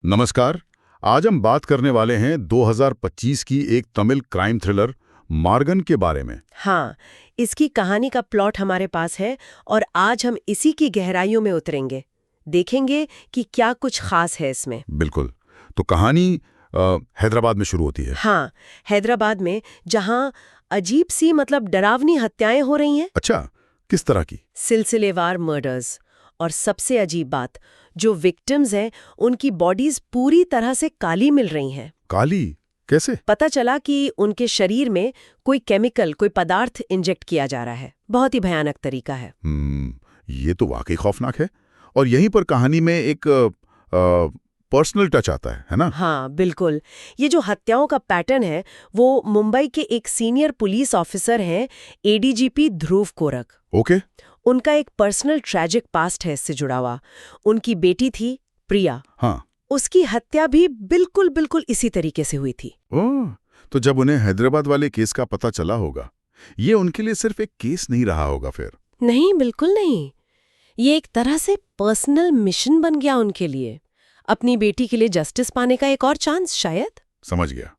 नमस्कार। आज हम बात करने वाले हैं 2025 की एक तमिल क्राइम थ्रिलर मार्गन के बारे में। हाँ, इसकी कहानी का प्लॉट हमारे पास है और आज हम इसी की गहराइयों में उतरेंगे। देखेंगे कि क्या कुछ खास है इसमें। बिल्कुल। तो कहानी हैदराबाद में शुरू होती है। हाँ, हैदराबाद में, जहाँ अजीब सी डरावनी हत्याएं हो रही हैं। अच्छा, किस तरह की? सिलसिलेवार मर्डर्स। और सबसे अजीब बात, जो विक्टिम्स हैं उनकी बॉडीज पूरी तरह से काली मिल रही हैं। काली? कैसे? पता चला कि उनके शरीर में कोई केमिकल, कोई पदार्थ इंजेक्ट किया जा रहा है। बहुत ही भयानक तरीका है। ये तो वाकई खौफनाक है। और यहीं पर कहानी में एक पर्सनल टच आता है ना? हाँ, बिल्कुल। ये जो हत्याओं का पैटर्न है वो मुंबई के एक सीनियर पुलिस ऑफिसर हैं, एडीजीपी ध्रुव कोरक। ओके। उनका एक पर्सनल ट्रैजिक पास्ट है इससे जुड़ा हुआ। उनकी बेटी थी प्रिया। हाँ। उसकी हत्या भी बिल्कुल इसी तरीके से हुई थी। ओह, तो जब उन्हें हैदराबाद वाले केस का पता चला होगा, ये उनके लिए सिर्फ एक केस नहीं रहा होगा फिर? नहीं, बिल्कुल नहीं। ये एक तरह से पर्सनल मिशन बन गया उनके लिए। अपनी बेटी के लिए जस्टिस पाने का एक और चांस शायद। समझ गया।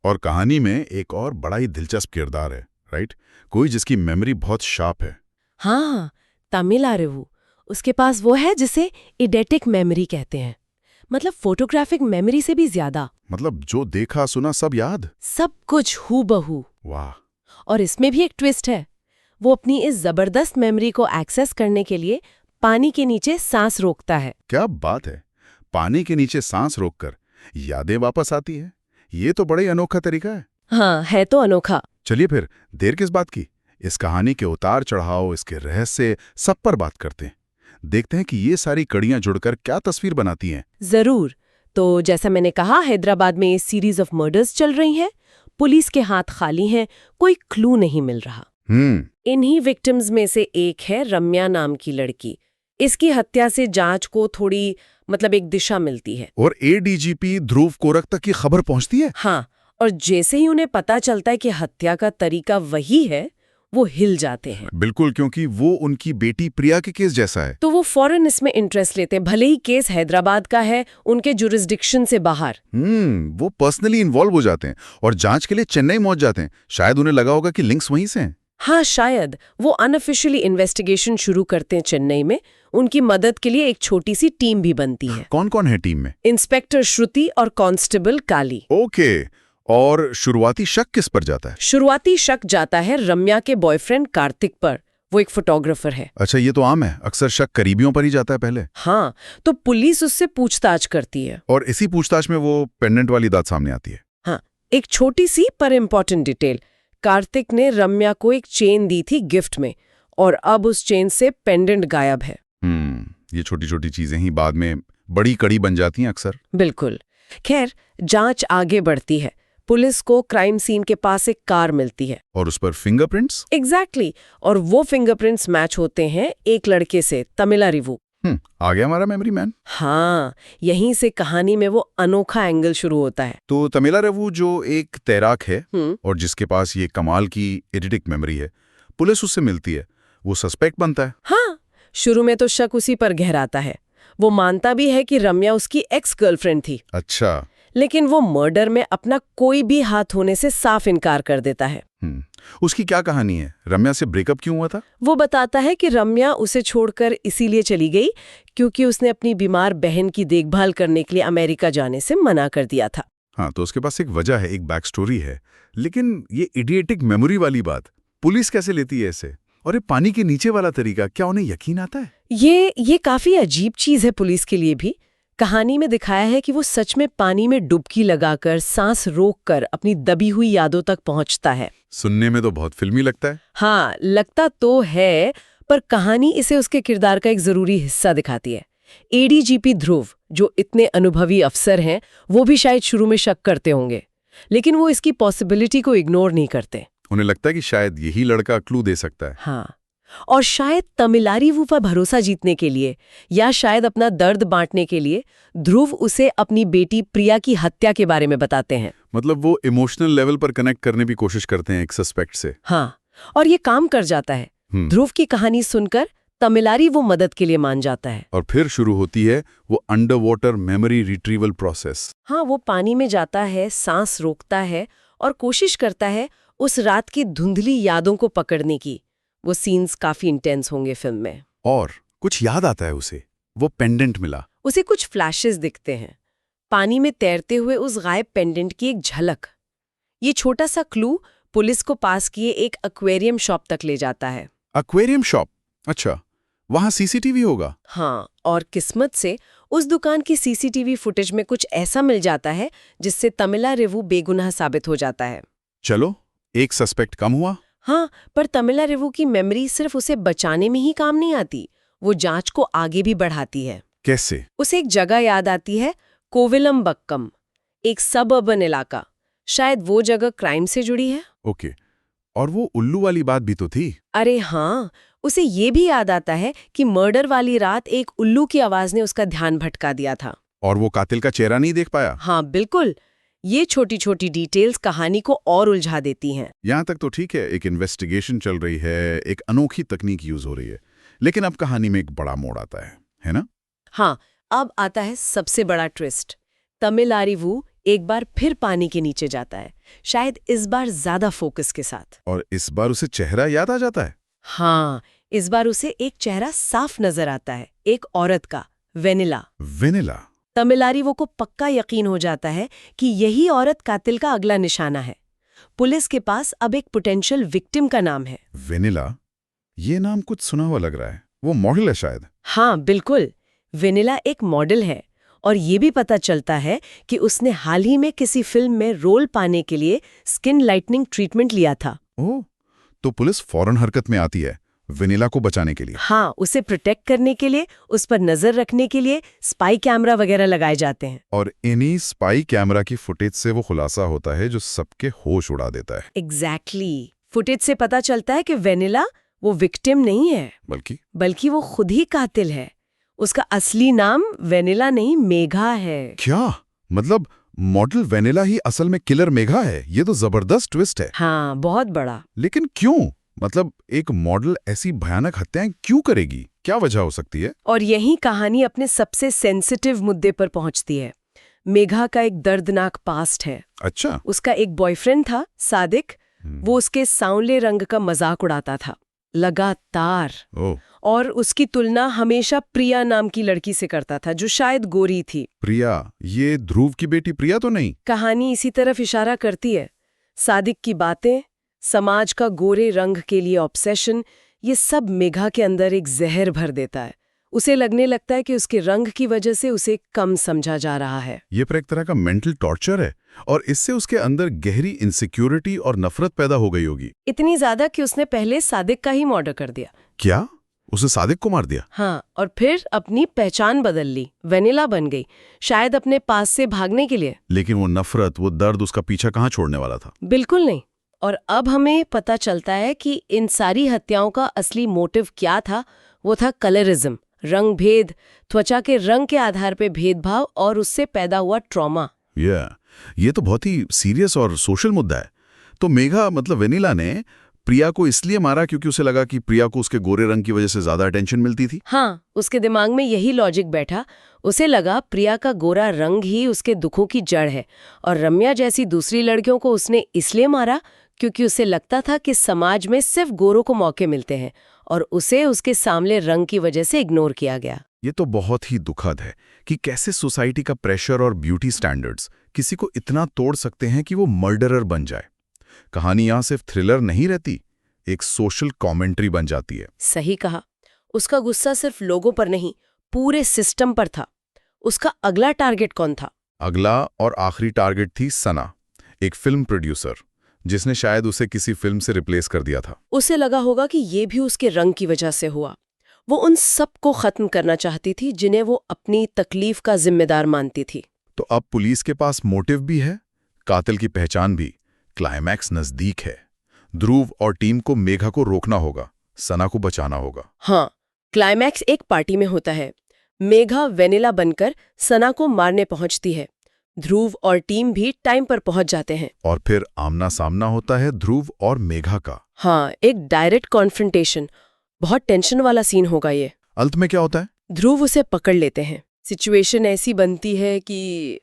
और कहानी में एक और बड़ा ही दिलचस्प किरदार है, राइट? कोई जिसकी मेमोरी बहुत शार्प है। हाँ, तमिल आरेवु। उसके पास वो है जिसे इडेटिक मेमोरी कहते हैं। फोटोग्राफिक मेमोरी से भी ज्यादा। जो देखा सुना सब याद। सब कुछ हूबहू। वाह। और इसमें भी एक ट्विस्ट है। वो अपनी इस जबरदस्त मेमोरी को एक्सेस करने के लिए पानी के नीचे सांस रोकता है। क्या बात है! पानी के नीचे सांस रोककर यादें वापस आती है। ये तो बड़ा ही अनोखा तरीका है। हाँ, है तो अनोखा। चलिए फिर देर किस बात की, इस कहानी के उतार चढ़ाव, इसके रहस्य, सब पर बात करते हैं। देखते हैं कि ये सारी कड़ियां जुड़कर क्या तस्वीर बनाती हैं। जरूर। तो जैसा मैंने कहा, हैदराबाद में सीरीज ऑफ मर्डर्स चल रही हैं। पुलिस के हाथ खाली हैं, कोई क्लू नहीं मिल रहा। इन्हीं विक्टिम्स में से एक है रम्या नाम की लड़की। इसकी हत्या से जांच को थोड़ी एक दिशा मिलती है। और एडीजीपी ध्रुव कोरक तक की खबर पहुंचती है। हाँ, और जैसे ही उन्हें पता चलता है कि हत्या का तरीका वही है, वो हिल जाते हैं। बिल्कुल, क्योंकि वो उनकी बेटी प्रिया के केस जैसा है। तो वो फौरन इसमें इंटरेस्ट लेते हैं, भले ही केस हैदराबाद का है, उनके जुरिस्डिक्शन से बाहर। वो पर्सनली इन्वॉल्व हो जाते हैं और जांच के लिए चेन्नई पहुंच जाते हैं। शायद उन्हें लगा होगा कि लिंक्स वहीं से हैं। हाँ, शायद वो अनऑफिशियली इन्वेस्टिगेशन शुरू करते हैं चेन्नई में। उनकी मदद के लिए एक छोटी सी टीम भी बनती है। कौन कौन है टीम में? इंस्पेक्टर श्रुति और कांस्टेबल काली। ओके। और शुरुआती शक किस पर जाता है? शुरुआती शक जाता है रम्या के बॉयफ्रेंड कार्तिक पर। वो एक फोटोग्राफर है। अच्छा, ये तो आम है। अक्सर शक करीबियों पर ही जाता है पहले। हाँ, तो पुलिस उससे पूछताछ करती है। और इसी पूछताछ में वो पेंडेंट वाली बात सामने आती है। हाँ, एक छोटी सी पर इम्पोर्टेंट डिटेल। कार्तिक ने रम्या को एक चेन दी थी गिफ्ट में, और अब उस चेन से पेंडेंट गायब है। ये छोटी छोटी चीजें ही बाद में बड़ी कड़ी बन जाती हैं अक्सर। बिल्कुल। खैर, जांच आगे बढ़ती है। पुलिस को क्राइम सीन के पास एक कार मिलती है। और उस पर फिंगरप्रिंट्स। एग्जैक्टली। और वो फिंगरप्रिंट्स मैच होते हैं एक लड़के से, तमिलारिवु। आ गया हमारा मेमोरी मैन। हाँ, यहीं से कहानी में वो अनोखा एंगल शुरू होता है। तो तमिलारिवु जो एक तैराक है और जिसके पास ये कमाल की एडिटिक मेमोरी है, पुलिस उससे मिलती है, वो सस्पेक्ट बनता है। हाँ, शुरू में तो शक उसी पर गहराता है। वो मानता भी है कि रम्या उसकी एक्स गर्लफ्रेंड थी। अच्छा। लेकिन वो मर्डर में अपना कोई भी हाथ होने से साफ इनकार कर देता है। उसकी क्या कहानी है? रम्या से ब्रेकअप क्यों हुआ था? वो बताता है कि रम्या उसे छोड़कर इसीलिए चली गई क्योंकि उसने अपनी बीमार बहन की देखभाल करने के लिए अमेरिका जाने से मना कर दिया था। हाँ, तो उसके पास एक वजह है, एक बैक स्टोरी है। लेकिन ये इडियटिक मेमोरी वाली बात पुलिस कैसे लेती है इसे? और ये पानी के नीचे वाला तरीका, क्या उन्हें यकीन आता है? ये काफी अजीब चीज है पुलिस के लिए भी। कहानी में दिखाया है कि वो सच में पानी में डुबकी लगाकर, सांस रोककर अपनी दबी हुई यादों तक पहुंचता है। सुनने में तो बहुत फिल्मी लगता है। हाँ, लगता तो है, पर कहानी इसे उसके किरदार का एक जरूरी हिस्सा दिखाती है। एडीजीपी ध्रुव, जो इतने अनुभवी अफसर हैं, वो भी शायद शुरू में शक करते होंगे, लेकिन वो इसकी पॉसिबिलिटी को इग्नोर नहीं करते। उन्हें लगता है कि शायद यही लड़का क्लू दे सकता है। हाँ, और शायद तमिलारिवु पर भरोसा जीतने के लिए, या शायद अपना दर्द बांटने के लिए, ध्रुव उसे अपनी बेटी प्रिया की हत्या के बारे में बताते हैं। वो इमोशनल लेवल पर कनेक्ट करने की कोशिश करते हैं एक सस्पेक्ट से। हाँ, और ये काम कर जाता है। ध्रुव की कहानी सुनकर तमिलारी वो मदद के लिए मान जाता है। और फिर शुरू होती है वो under water memory retrieval process. हाँ, वो पानी में जाता है, सांस रोकता है और कोशिश करता है उस रात की धुंधली यादों को पकड़ने की। वो सीन्स काफी इंटेंस होंगे फिल्म में। और कुछ याद आता है उसे, वो पेंडेंट मिला। उसे कुछ फ्लैशेस दिखते हैं, पानी में तैरते हुए उस गायब पेंडेंट की एक झलक। ये छोटा सा क्लू पुलिस को पास किए एक एक्वेरियम शॉप तक ले जाता है। Aquarium shop? अच्छा, वहां सीसीटीवी होगा? हाँ, और किस्मत से उस दुकान की सीसीटीवी फुटेज में कुछ ऐसा मिल जाता है जिससे तमिलारिवु बेगुनाह साबित हो जाता है। चलो, एक सस्पेक्ट कम हुआ। हाँ, पर तमिलारिवु की मेमोरी सिर्फ उसे बचाने में ही काम नहीं आती, वो जांच को आगे भी बढ़ाती है। कैसे? उसे एक जगह याद आती है, कोविलम्बक्कम, एक सबअर्बन इलाका। शायद वो जगह क्राइम से जुड़ी है। ओके, और वो उल्लू वाली बात भी तो थी। अरे हाँ, उसे ये भी याद आता है कि मर्डर वाली रात एक उल्लू की आवाज ने उसका ध्यान भटका दिया था। और वो कातिल का चेहरा नहीं देख पाया। हाँ बिल्कुल, ये छोटी छोटी डिटेल्स कहानी को और उलझा देती हैं। यहाँ तक तो ठीक है, एक इन्वेस्टिगेशन चल रही है, एक अनोखी तकनीक यूज हो रही है, लेकिन अब कहानी में एक बड़ा मोड़ आता है ना? हाँ, अब आता है सबसे बड़ा ट्विस्ट। तमिलारिवु एक बार फिर पानी के नीचे जाता है, शायद इस बार ज्यादा फोकस के साथ। और इस बार उसे चेहरा याद आ जाता है। हाँ, इस बार उसे एक चेहरा साफ नजर आता है, एक औरत का, वेनिला। वेनिला? तमिलारिवु को पक्का यकीन हो जाता है कि यही औरत कातिल का अगला निशाना है। पुलिस के पास अब एक पोटेंशियल विक्टिम का नाम है। वेनिला? ये नाम कुछ सुना हुआ लग रहा है। वो मॉडल है शायद। हाँ बिल्कुल, वेनिला एक मॉडल है और ये भी पता चलता है कि उसने हाल ही में किसी फिल्म में रोल पाने के लिए स्किन लाइटनिंग ट्रीटमेंट लिया था। ओह, तो पुलिस फौरन हरकत में आती है वेनिला को बचाने के लिए। हाँ, उसे प्रोटेक्ट करने के लिए, उस पर नजर रखने के लिए स्पाई कैमरा वगैरह लगाए जाते हैं। और इन्हीं स्पाई कैमरा की फुटेज से वो खुलासा होता है जो सबके होश उड़ा देता है। एग्जैक्टली, फुटेज से पता चलता है कि वेनिला वो विक्टिम नहीं है, बल्कि वो खुद ही कातिल है। उसका असली नाम वेनिला नहीं, मेघा है। क्या मतलब मॉडल वेनिला ही असल में किलर मेघा है? ये तो जबरदस्त ट्विस्ट है। हाँ, बहुत बड़ा। लेकिन क्यों? मतलब एक मॉडल ऐसी भयानक हत्याएं क्यों करेगी? क्या वजह हो सकती है? और यही कहानी अपने सबसे सेंसिटिव मुद्दे पर पहुंचती है। मेघा का एक दर्दनाक पास्ट है। अच्छा। उसका एक बॉयफ्रेंड था, सादिक। वो उसके सांवले रंग का मजाक उड़ाता था लगातार। और उसकी तुलना हमेशा प्रिया नाम की लड़की से करता था, जो शायद गोरी थी। प्रिया? ये ध्रुव की बेटी प्रिया तो नहीं? कहानी इसी तरफ इशारा करती है। सादिक की बातें, समाज का गोरे रंग के लिए ऑब्सेशन, ये सब मेघा के अंदर एक जहर भर देता है। उसे लगने लगता है कि उसके रंग की वजह से उसे कम समझा जा रहा है। ये पर एक तरह का मेंटल टॉर्चर है, और इससे उसके अंदर गहरी इनसिक्योरिटी और नफरत पैदा हो गई होगी। इतनी ज्यादा कि उसने पहले सादिक का ही मर्डर कर दिया। क्या? उसे सादिक को मार दिया? हाँ, और फिर अपनी पहचान बदल ली, वेनिला बन गई, शायद अपने पास से भागने के लिए। लेकिन वो नफरत, वो दर्द उसका पीछा कहाँ छोड़ने वाला था? बिल्कुल नहीं। और अब हमें पता चलता है कि इन सारी हत्याओं का असली मोटिव क्या था। वो था कलरिज्म, रंग भेद, त्वचा के रंग के आधार पे भेदभाव और उससे पैदा हुआ ट्रॉमा। ये तो बहुत ही सीरियस और सोशल मुद्दा है। तो मेघा मतलब वेनिला ने प्रिया को इसलिए मारा क्योंकि उसे लगा कि प्रिया को उसके गोरे रंग की वजह से ज्यादा अटेंशन मिलती थी? हाँ, उसके दिमाग में यही लॉजिक बैठा। उसे लगा प्रिया का गोरा रंग ही उसके दुखों की जड़ है, और रम्या जैसी दूसरी लड़कियों को उसने इसलिए मारा क्योंकि उसे लगता था कि समाज में सिर्फ गोरों को मौके मिलते हैं और उसे उसके सांवले रंग की वजह से इग्नोर किया गया। ये तो बहुत ही दुखद है कि कैसे सोसाइटी का प्रेशर और ब्यूटी स्टैंडर्ड्स किसी को इतना तोड़ सकते हैं कि वो मर्डरर बन जाए। कहानी यहाँ सिर्फ थ्रिलर नहीं रहती, एक सोशल कमेंट्री बन जाती है। सही कहा। उसका गुस्सा सिर्फ लोगों पर नहीं, पूरे सिस्टम पर था। उसका अगला टारगेट कौन था? अगला और आखिरी टारगेट थी सना, एक फिल्म प्रोड्यूसर जिसने शायद उसे किसी फिल्म से रिप्लेस कर दिया था। उसे लगा होगा कि ये भी उसके रंग की वजह से हुआ। वो उन सबको खत्म करना चाहती थी जिन्हें वो अपनी तकलीफ का जिम्मेदार मानती थी। तो अब पुलिस के पास मोटिव भी है, कातिल की पहचान भी, क्लाइमैक्स नजदीक है। ध्रुव और टीम को मेघा को रोकना होगा, सना को बचाना होगा। हाँ, क्लाइमैक्स एक पार्टी में होता है। मेघा वेनिला बनकर सना को मारने पहुंचती है। ध्रुव और टीम भी टाइम पर पहुंच जाते हैं। और फिर आमना सामना होता है ध्रुव और मेघा का। हाँ, एक डायरेक्ट कॉन्फ्रंटेशन। बहुत टेंशन वाला सीन होगा ये। अंत में क्या होता है? ध्रुव उसे पकड़ लेते हैं। सिचुएशन ऐसी बनती है कि